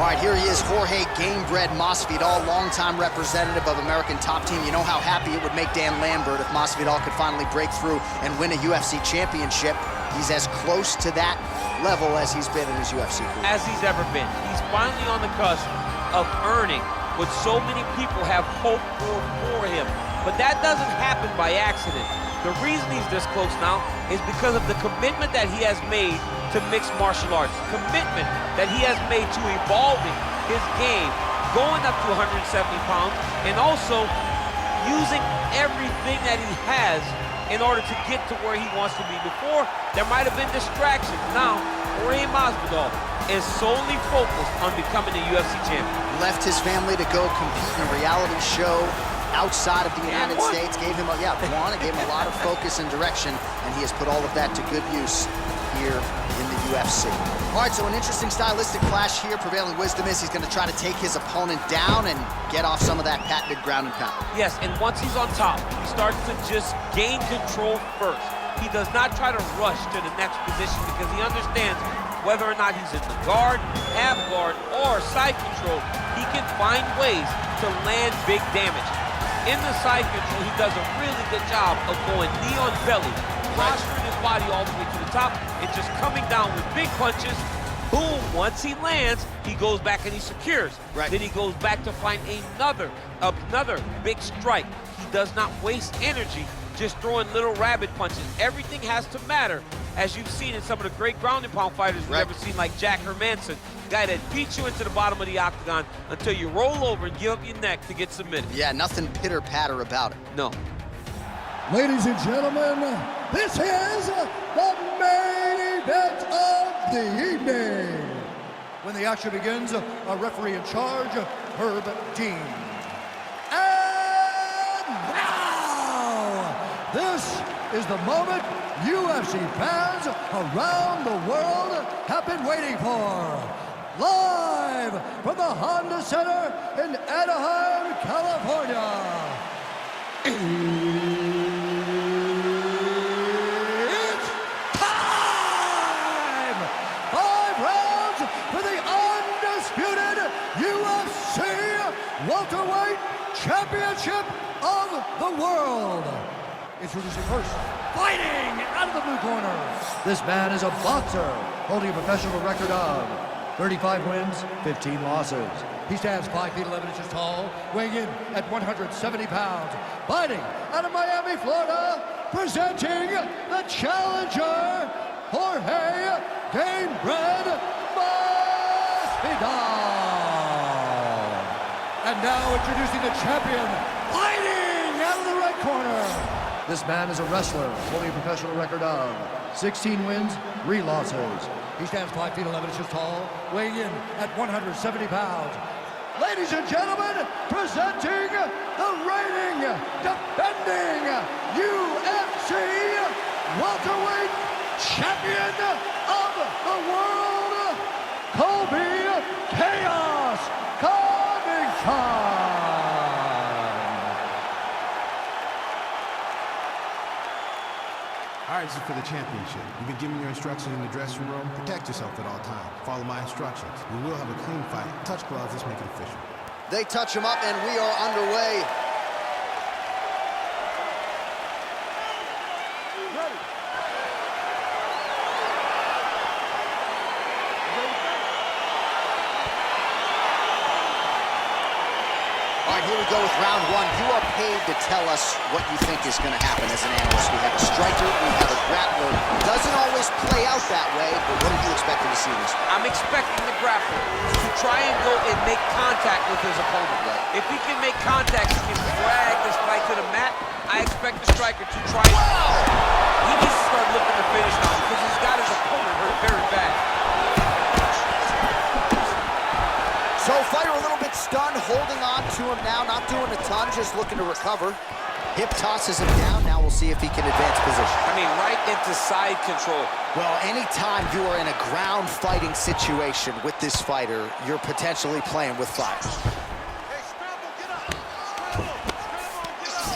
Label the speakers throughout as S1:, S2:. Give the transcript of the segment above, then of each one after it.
S1: All right, here he is, Jorge Gamebred Masvidal, longtime representative of American Top Team. You know how happy it would make Dan Lambert if Masvidal could finally break through and win a UFC championship. He's as close to that level as he's been in his UFC career.
S2: As he's ever been. He's finally on the cusp of earning what so many people have hoped for him. But that doesn't happen by accident. The reason he's this close now is because of the commitment that he has made to mixed martial arts, commitment that he has made to evolving his game, going up to 170 pounds, and also using everything that he has in order to get to where he wants to be. Before, there might have been distractions. Now, Jorge Masvidal is solely focused on becoming a UFC champion.
S1: Left his family to go compete in a reality show outside of the United States, gave him a lot of focus and direction, and he has put all of that to good use here in the UFC. All right, so an interesting stylistic clash here. Prevailing wisdom is he's going to try to take his opponent down and get off some of that patented ground and pound.
S2: Yes, and once he's on top, he starts to just gain control first. He does not try to rush to the next position because he understands whether or not he's in the guard, half guard, or side control, he can find ways to land big damage. In the side control, he does a really good job of going knee on belly, posturing his body all the way to the top, and just coming down with big punches. Boom, once he lands, he goes back and he secures.
S1: Right.
S2: Then he goes back to find another big strike. He does not waste energy just throwing little rabbit punches. Everything has to matter, as you've seen in some of the great ground and pound fighters we've ever seen, like Jack Hermanson, guy that beats you into the bottom of the octagon until you roll over and give up your neck to get submitted.
S1: Yeah, nothing pitter-patter about it.
S2: No.
S3: Ladies and gentlemen, this is the main event of the evening. When the action begins, a referee in charge, Herb Dean. And now, this is the moment UFC fans around the world have been waiting for. Live from the Honda Center in Anaheim, California. It's time! 5 rounds for the undisputed UFC Welterweight Championship of the world. Introducing first, fighting out of the blue corner. This man is a boxer, holding a professional record of 35 wins, 15 losses. He stands 5 feet 11 inches tall, weighing in at 170 pounds. Fighting out of Miami, Florida, presenting the challenger, Jorge Gamebred Masvidal. And now introducing the champion, fighting out of the red corner. This man is a wrestler, holding a professional record of 16 wins, 3 losses. He stands 5 feet 11 inches tall, weighing in at 170 pounds. Ladies and gentlemen, presenting the reigning, defending UFC welterweight champion of the world, Colby Chaos Covington.
S4: All right, this is for the championship. You've been given your instructions in the dressing room. Protect yourself at all times. Follow my instructions. We will have a clean fight. Touch gloves, let's make it official.
S1: They touch him up, and we are underway. All right, here we go with round 1. You are paid to tell us what you think is going to happen as an analyst. We have a striker, we have a grappler. Doesn't always play out that way, but what are you expecting to see in this one?
S2: I'm expecting the grappler to try and go and make contact with his opponent. If he can make contact, he can drag this fight to the mat. I expect the striker to try. He needs to start looking to finish now because he's got his opponent hurt very bad.
S1: So fighter a little bit stunned, holding on to him now, not doing a ton, just looking to recover. Hip tosses him down. Now we'll see if he can advance position.
S2: I mean, right into side control.
S1: Well, anytime you are in a ground fighting situation with this fighter, you're potentially playing with fire.
S5: Hey, scramble, get up. Scramble, get up.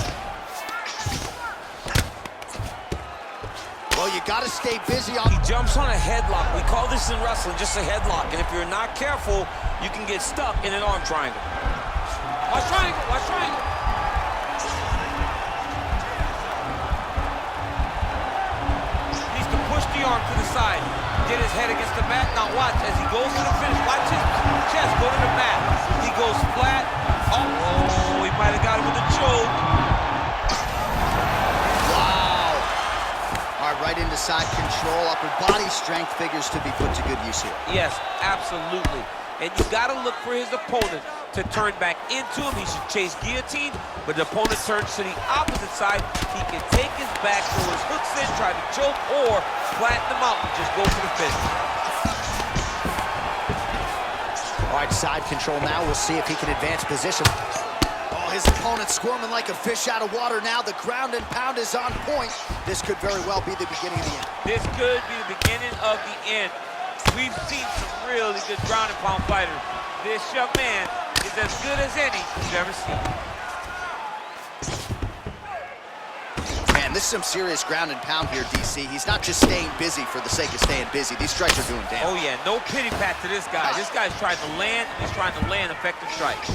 S1: Well, you got to stay busy.
S2: He jumps on a headlock. We call this in wrestling just a headlock. And if you're not careful, you can get stuck in an arm triangle. Watch triangle, watch triangle. Needs to push the arm to the side. Get his head against the mat. Now watch as he goes to the finish. Watch his chest go to the mat. He goes flat. Oh, he might have got him with a choke.
S1: Wow. All right, right into side control. Upper body strength figures to be put to good use here.
S2: Yes, absolutely. And you got to look for his opponent to turn back into him. He should chase guillotine, but the opponent turns to the opposite side. He can take his back, throw his hooks in, try to choke, or flatten him out and just go for the finish.
S1: All right, side control now. We'll see if he can advance position. Oh, his opponent squirming like a fish out of water now. The ground and pound is on point. This could very well be the beginning of the end.
S2: This could be the beginning of the end. We've seen some really good ground and pound fighters. This young man is as good as any you've ever seen.
S1: Man, this is some serious ground and pound here, DC. He's not just staying busy for the sake of staying busy. These strikes are doing damage.
S2: Oh yeah, no pity pat to this guy. This guy's trying to land, and he's trying to land effective strikes.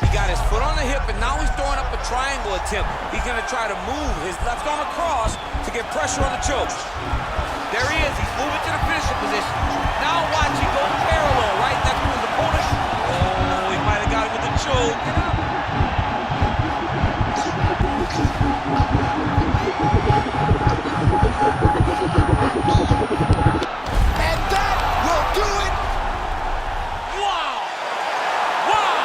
S2: He got his foot on the hip, and now he's throwing up a triangle attempt. He's gonna try to move his left arm across to get pressure on the choke. There he is, he's moving to the finishing position. Now watch, he goes parallel, right? That's his opponent. Oh, he might have got him with the choke.
S1: And that will do it.
S2: Wow! Wow!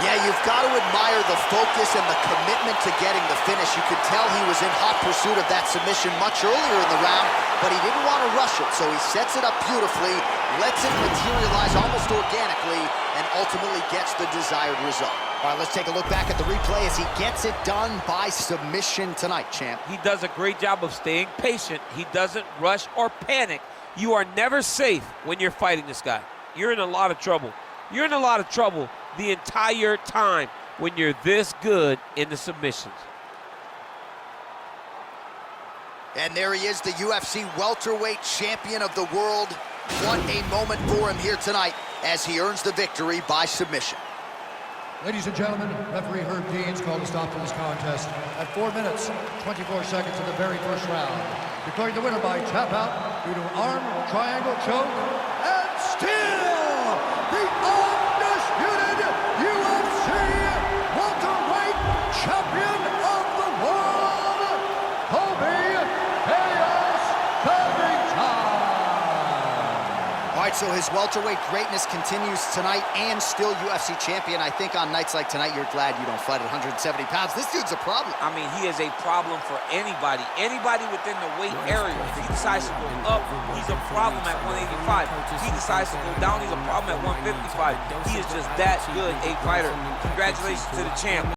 S1: Yeah, you've got to admire the focus and the commitment to getting the finish. You could tell he was in hot pursuit of that submission much earlier in the round, but he didn't want to rush it, so he sets it up beautifully, lets it materialize almost organically, and ultimately gets the desired result. All right, let's take a look back at the replay as he gets it done by submission tonight, champ.
S2: He does a great job of staying patient. He doesn't rush or panic. You are never safe when you're fighting this guy. You're in a lot of trouble. You're in a lot of trouble the entire time when you're this good in the submissions.
S1: And there he is, the UFC welterweight champion of the world. What a moment for him here tonight as he earns the victory by submission.
S3: Ladies and gentlemen, referee Herb Dean's called a stop to this contest at 4 minutes, 24 seconds of the very first round. Declaring the winner by tap out due to arm triangle choke, and still the undisputed UFC welterweight champion of the world, Colby Covington.
S1: All right, so his welterweight greatness continues tonight and still UFC champion. I think on nights like tonight, you're glad you don't fight at 170 pounds. This dude's a problem.
S2: I mean, he is a problem for anybody. Anybody within the weight area. If he decides to go up, he's a problem at 185. If he decides to go down, he's a problem at 155. He is just that good a fighter. Congratulations to the champ.